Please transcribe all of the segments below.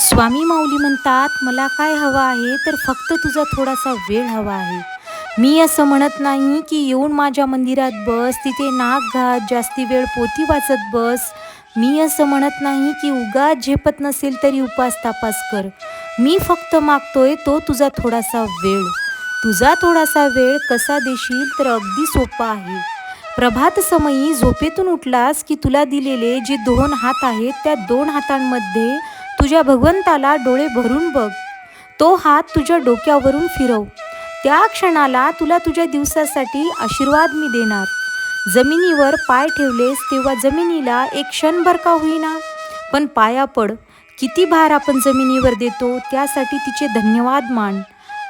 स्वामी माऊली म्हणतात, मला काय हवं आहे तर फक्त तुझा थोडासा वेळ हवा आहे. मी असं म्हणत नाही की येऊन माझ्या मंदिरात बस, तिथे नाक घात, जास्ती वेळ पोथी वाचत बस. मी असं म्हणत नाही की उगाच झेपत नसेल तरी उपास तापास कर. मी फक्त मागतोय तो तुझा थोडासा वेळ. तुझा थोडासा वेळ कसा देशील तर अगदी सोपा आहे. प्रभात समयी झोपेतून उठलास की तुला दिलेले जे 2 हात आहेत त्या 2 हातांमध्ये तुझ्या भगवंताला डोळे भरून बघ. तो हात तुझ्या डोक्यावरून फिरव. त्या क्षणाला तुला तुझ्या दिवसासाठी आशीर्वाद मी देणार. जमिनीवर पाय ठेवलेस तेव्हा जमिनीला एक क्षणभर का होईना पण पाया पड. किती भार आपण जमिनीवर देतो त्यासाठी तिचे धन्यवाद मान.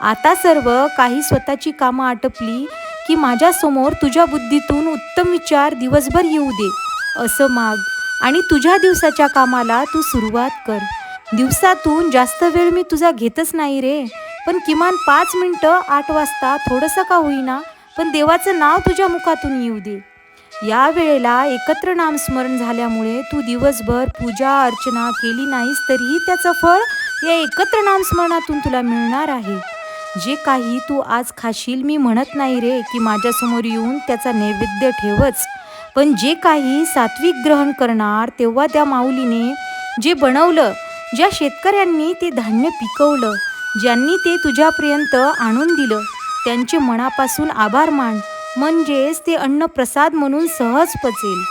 आता सर्व काही स्वतःची कामं आटपली की माझ्यासमोर तुझ्या बुद्धीतून उत्तम विचार दिवसभर येऊ दे असं माग आणि तुझ्या दिवसाच्या कामाला तू सुरुवात कर. दिवसातून जास्त वेळ मी तुझा घेतच नाही रे, पण किमान 5 मिनटं 8 वाजता थोडंसं का होईना पण देवाचं नाव तुझ्या मुखातून येऊ दे. या वेळेला एकत्र नामस्मरण झाल्यामुळे तू दिवसभर पूजा अर्चना केली नाहीस तरीही त्याचं फळ या एकत्र नामस्मरणातून तुला मिळणार आहे. जे काही तू आज खाशील मी म्हणत नाही रे की माझ्यासमोर येऊन त्याचा नैवेद्य ठेवच, पण जे काही सात्विक ग्रहण करणार तेव्हा त्या माऊलीने जे बनवलं, ज्या शेतकऱ्यांनी ते धान्य पिकवलं, ज्यांनी ते तुझ्यापर्यंत आणून दिलं, त्यांचे मनापासून आभार मान. म्हणजेच ते अन्न प्रसाद म्हणून सहज पचेल.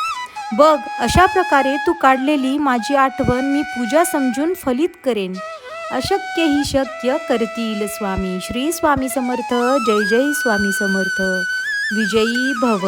बघ, अशा प्रकारे तू काढलेली माझी आठवण मी पूजा समजून फलित करेन. अशक्य ही शक्य करतील स्वामी. श्री स्वामी समर्थ. जय जय स्वामी समर्थ. विजयी भव.